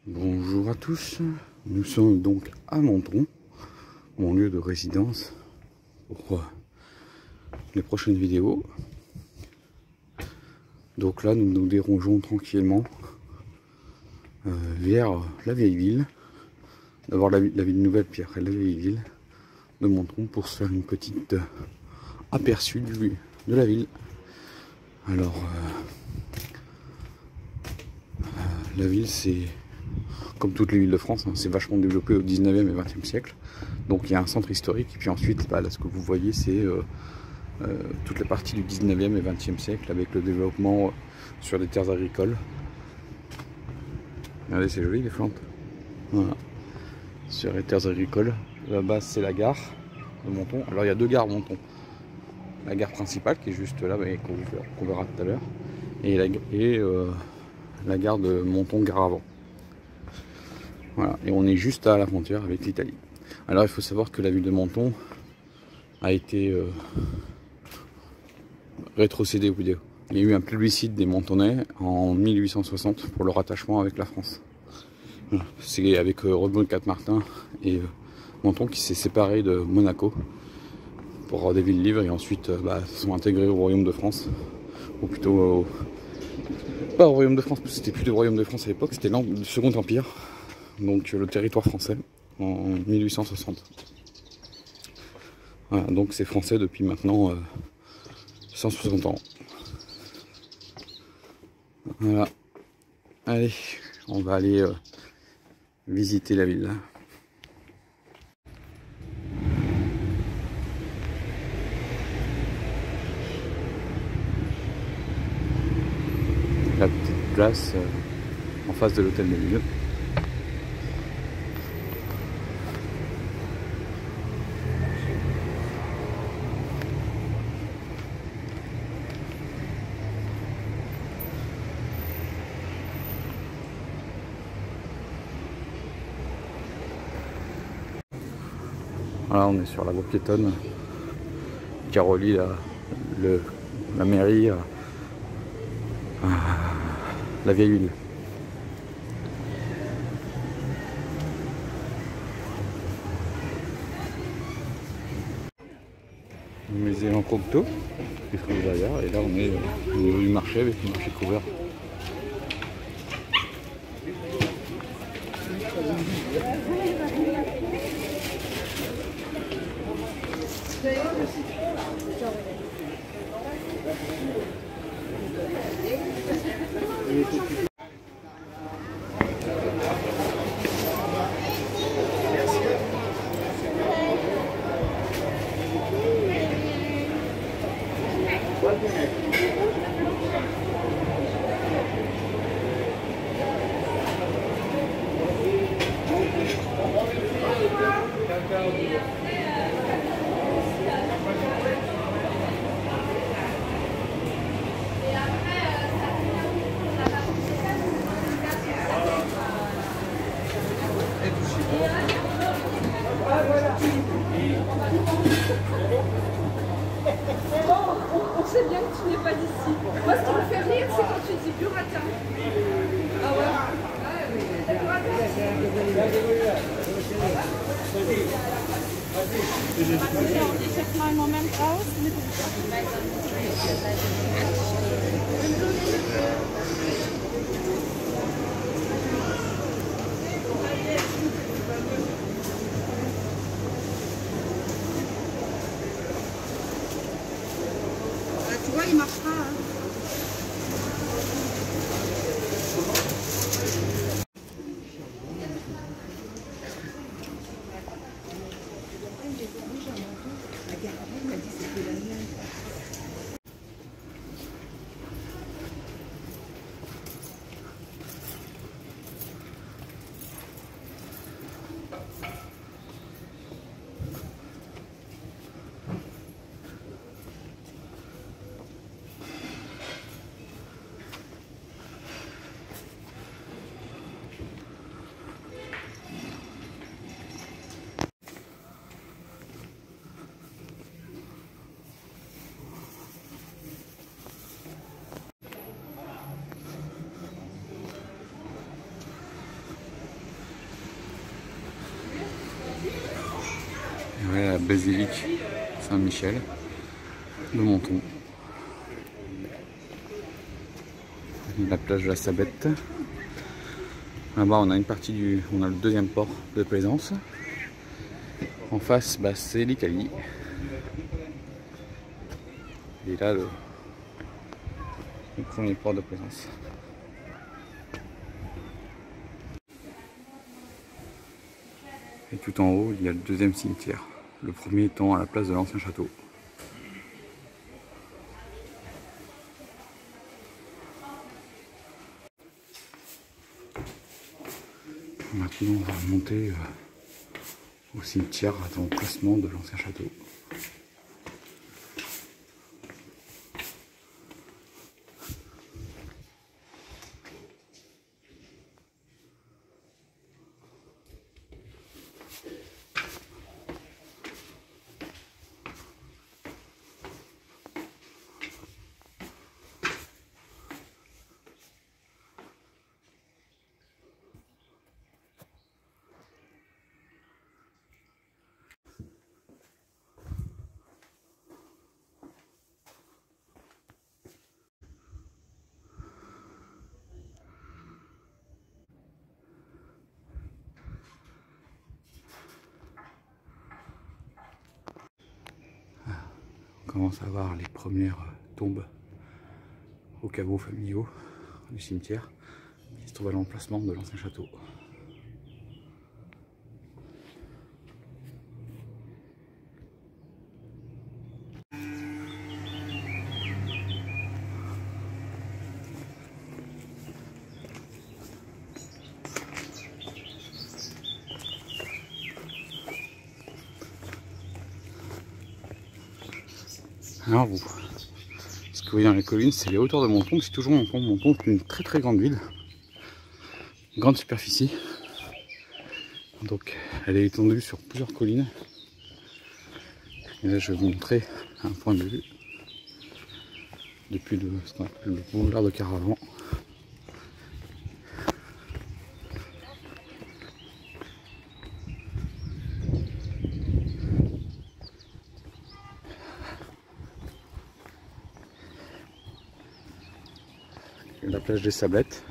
Bonjour à tous, nous sommes donc à Menton, mon lieu de résidence pour les prochaines vidéos. Donc là nous nous dérangeons tranquillement vers la vieille ville, d'abord la ville nouvelle puis après la vieille ville de Menton pour se faire une petite aperçu de la ville. Alors la ville c'est comme toutes les villes de France, hein, c'est vachement développé au 19e et 20e siècle. Donc il y a un centre historique, et puis ensuite, là ce que vous voyez, c'est toute la partie du 19e et 20e siècle, avec le développement sur des terres agricoles. Regardez, c'est joli les plantes. Voilà. Sur les terres agricoles. Là-bas, c'est la gare de Menton. Alors il y a deux gares Menton. La gare principale, qui est juste là, qu'on verra tout à l'heure, et la gare de Menton-Gare-Avant. Voilà, et on est juste à la frontière avec l'Italie. Alors il faut savoir que la ville de Menton a été rétrocédée. Il y a eu un plébiscite des Mentonnais en 1860 pour le rattachement avec la France. Voilà. C'est avec Redmond Cap-Martin et Menton qui s'est séparé de Monaco pour avoir des villes libres et ensuite sont intégrés au Royaume de France. Ou plutôt pas au Royaume de France, parce que c'était plus le Royaume de France à l'époque, c'était le Second Empire. Donc le territoire français en 1860. Voilà, donc c'est français depuis maintenant 160 ans. Voilà. Allez, on va aller visiter la ville. La petite place en face de l'hôtel des Villes. Voilà, on est sur la voie piétonne qui relie la mairie à la vieille ville. Le musée en Cocteau qui se trouve derrière, et là on est au niveau du marché avec le marché couvert. On sait bien que tu n'es pas d'ici. Moi, ce qui me fait rire, c'est quand tu dis burrata. Ah ouais? Ich jetzt mal einen Moment raus. Tu vois, il marche pas. Hein. Ouais, la basilique Saint-Michel de Menton. La plage de la Sabette. Là-bas on a une partie on a le deuxième port de plaisance. En face bah, c'est l'Italie. Et là le premier port de plaisance. Et tout en haut il y a le deuxième cimetière. Le premier étant à la place de l'ancien château. Maintenant on va remonter au cimetière à l'emplacement de l'ancien château. On commence à voir les premières tombes aux caveaux familiaux du cimetière qui se trouve à l'emplacement de l'ancien château. Alors vous, ce que vous voyez dans les collines, c'est les hauteurs de Menton, c'est toujours Menton. Menton est une très grande ville, grande superficie. Donc elle est étendue sur plusieurs collines. Et là je vais vous montrer un point de vue depuis ce qu'on appelle le boulevard de Caravan. La plage des Sablettes.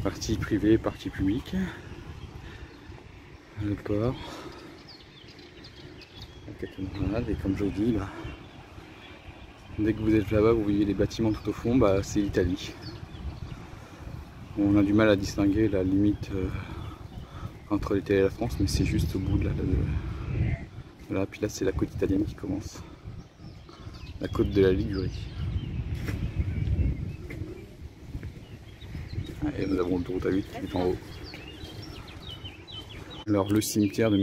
Partie privée, partie publique. Le port. La cathédrale. Et comme je vous dis, bah, dès que vous êtes là-bas, vous voyez les bâtiments tout au fond, bah, c'est l'Italie. On a du mal à distinguer la limite entre l'Italie et la France, mais c'est juste au bout de là. Puis là, c'est la côte italienne qui commence. La côte de la Ligurie. Et nous avons l'autoroute A8 qui est en haut. Alors le cimetière de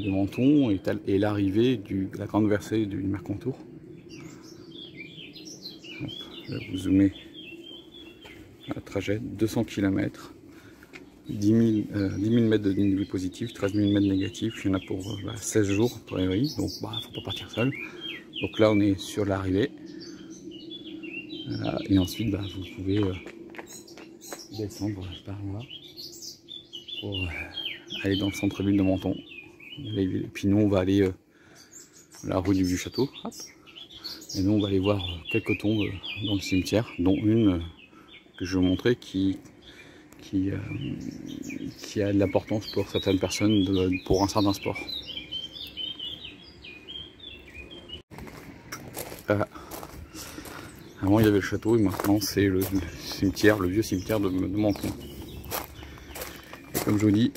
Menton est l'arrivée de la grande versée du Mercantour. Là vous zoomez le trajet, 200 km, 10 000 mètres de niveau positif, 13 000 mètres négatifs, il y en a pour 16 jours pour priori, donc il ne faut pas partir seul. Donc là on est sur l'arrivée, et ensuite vous pouvez descendre par là pour aller dans le centre-ville de Menton. Et puis nous on va aller la rue du Vieux-Château. Et nous on va aller voir quelques tombes dans le cimetière, dont une que je vais vous montrer qui a de l'importance pour certaines personnes pour un certain sport. Voilà. Avant il y avait le château et maintenant c'est le cimetière, le vieux cimetière de Menton. Et comme je vous dis,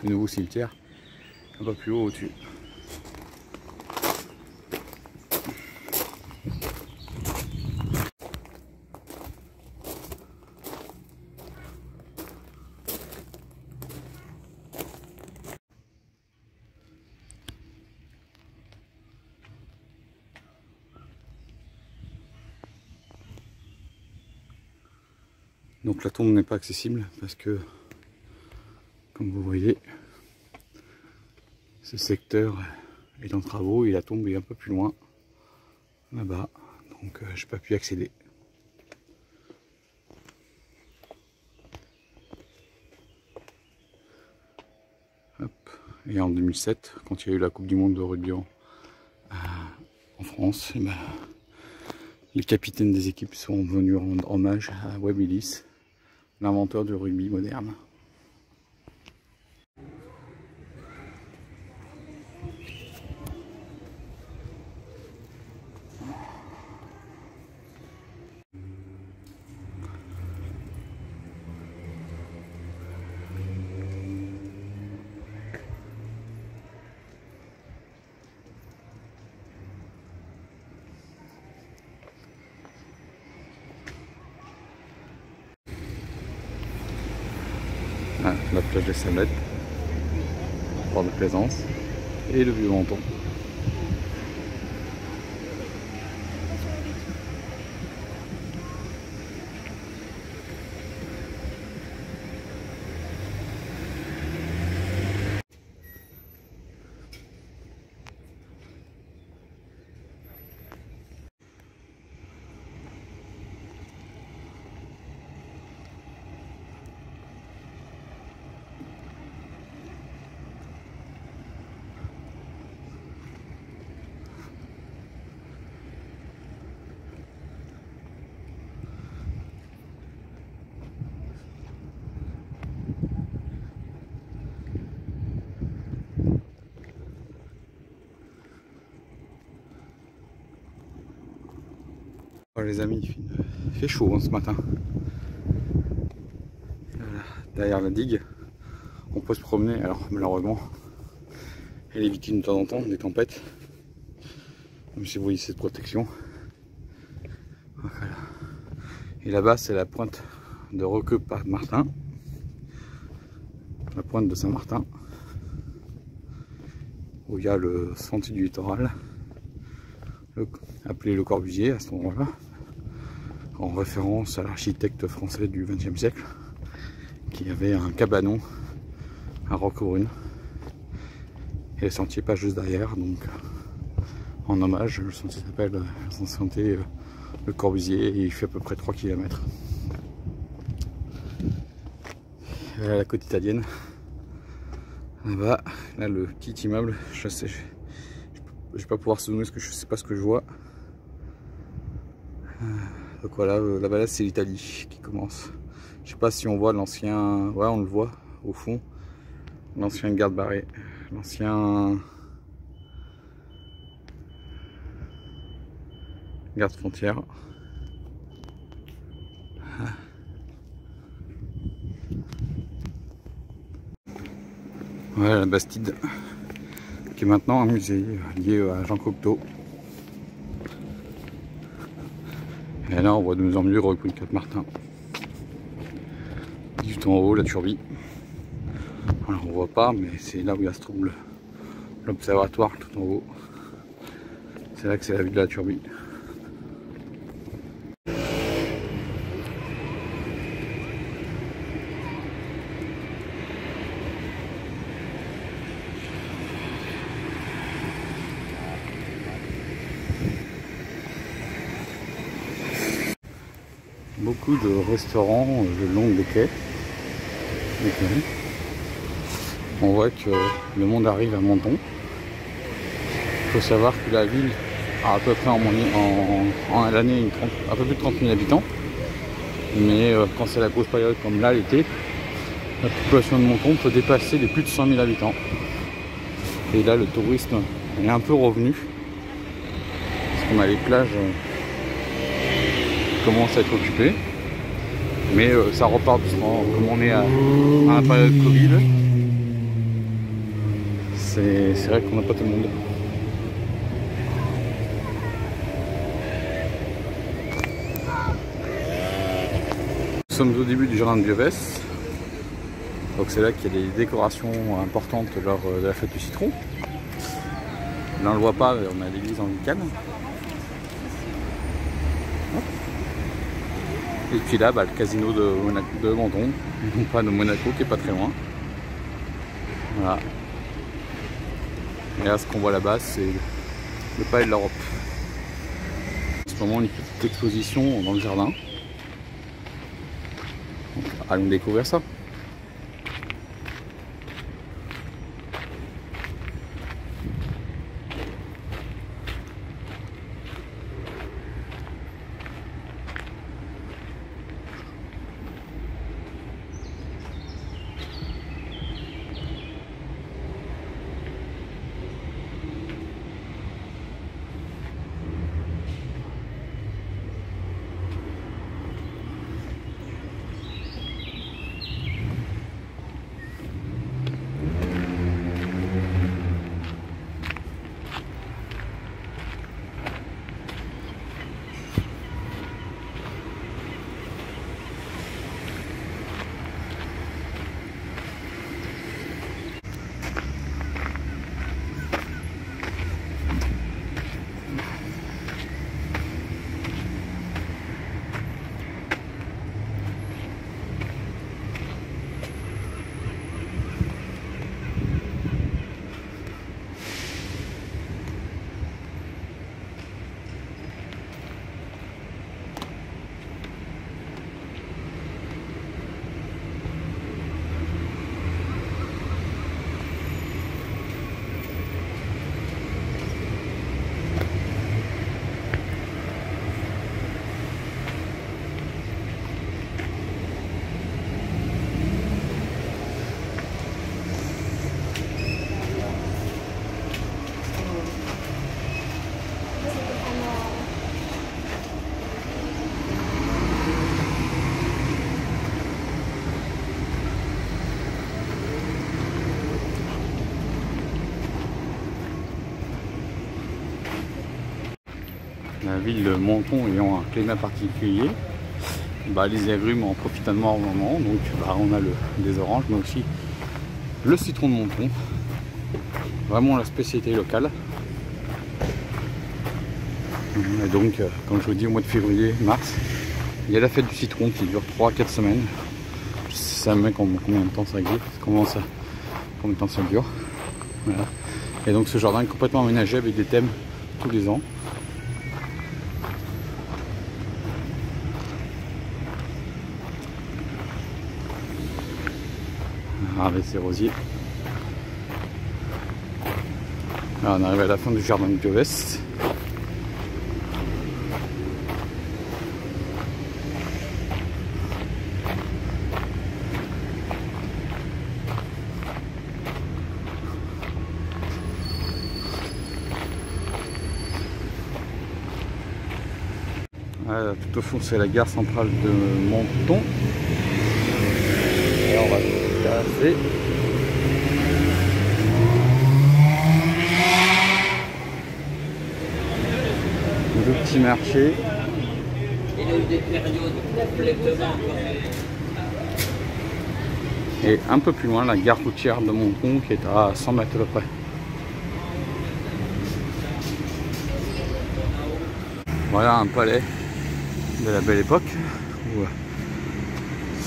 le nouveau cimetière un peu plus haut au-dessus. Donc la tombe n'est pas accessible parce que, comme vous voyez, ce secteur est en travaux et la tombe est un peu plus loin, là-bas, donc je n'ai pas pu y accéder. Et en 2007, quand il y a eu la Coupe du Monde de rugby en France, et ben, les capitaines des équipes sont venus rendre hommage à Webb Ellis, l'inventeur du rugby moderne. Ah, la plage des Sablettes, port de plaisance et le Vieux-Menton. Oh, les amis, il fait chaud hein, ce matin. Derrière la digue, on peut se promener. Alors malheureusement, elle est victime de temps en temps des tempêtes. Même si vous voyez cette protection. Voilà. Et là-bas, c'est la pointe de Roqueux-Martin, la pointe de Saint-Martin, où il y a le sentier du littoral, appelé le Corbusier à ce moment-là, en référence à l'architecte français du XXe siècle, qui avait un cabanon à Roquebrune. Et le sentier passe juste derrière, donc en hommage, le sentier s'appelle le Corbusier et il fait à peu près 3 km. La côte italienne, là-bas, là le petit immeuble, je vais pas pouvoir zoomer parce que je sais pas ce que je vois. Donc voilà, là-bas c'est l'Italie qui commence. Je sais pas si on voit l'ancien, ouais on le voit au fond, l'ancien garde barré, l'ancien garde frontière. Ouais, la Bastide, qui est maintenant un musée lié à Jean Cocteau. Et là, on voit de mieux en mieux Roquebrune-Cap-Martin. Juste en haut, la Turbie. Alors, on voit pas, mais c'est là où il se trouve l'observatoire tout en haut. C'est là que c'est la vue de la Turbie. Beaucoup de restaurants le long des quais. Okay. On voit que le monde arrive à Menton. Il faut savoir que la ville a à peu près en l'année un peu plus de 30 000 habitants. Mais quand c'est la grosse période comme là l'été, la population de Menton peut dépasser les plus de 100 000 habitants. Et là le tourisme est un peu revenu. Parce qu'on a les plages commence à être occupé, mais ça repart doucement. Comme on est à la période Covid, c'est vrai qu'on n'a pas tout le monde. Nous sommes au début du jardin de Bievès, donc c'est là qu'il y a des décorations importantes lors de la fête du citron. Là on le voit pas, on a l'église anglicane. Et puis là, le casino de Menton, non pas de Monaco qui est pas très loin. Voilà. Et là, ce qu'on voit là-bas, c'est le palais de l'Europe. En ce moment, une petite exposition dans le jardin. Donc, allons découvrir ça. la ville de Menton ayant un climat particulier, bah, les agrumes en profitent énormément. Donc bah, on a des oranges, mais aussi le citron de Menton. Vraiment la spécialité locale. Et donc, comme je vous dis, au mois de février, mars, il y a la fête du citron qui dure 3-4 semaines. Je sais même combien de temps ça dure, combien de temps ça dure. Voilà. Et donc ce jardin est complètement aménagé avec des thèmes tous les ans. Avec ces rosiers. Là, on arrive à la fin du jardin de Biovest. Là, tout au fond, c'est la gare centrale de Menton. Et on va se casser. Le petit marché. Il a eu des périodes complètement. Et un peu plus loin, la gare routière de Menton qui est à 100 mètres à peu près. Voilà un palais de la belle époque, où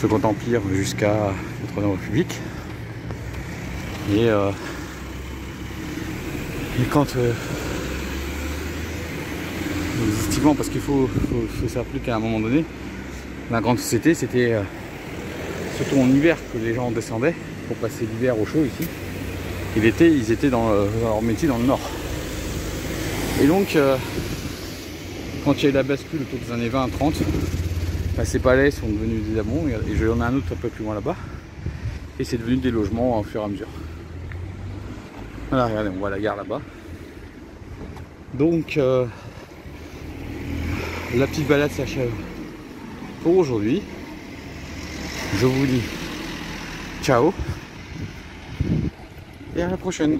Second Empire jusqu'à la Troisième République. Et quand effectivement, parce qu'il faut se rappeler qu'à un moment donné, la grande société, c'était surtout en hiver que les gens descendaient pour passer l'hiver au chaud ici. Et l'été, ils étaient dans leur métier dans le nord. Et donc, quand il y a eu la bascule autour des années 20-30, bah, ces palais sont devenus des amont, et j'en ai un autre un peu plus loin là-bas, et c'est devenu des logements au fur et à mesure. Voilà, regardez, on voit la gare là-bas. Donc, la petite balade s'achève pour aujourd'hui. Je vous dis ciao, et à la prochaine.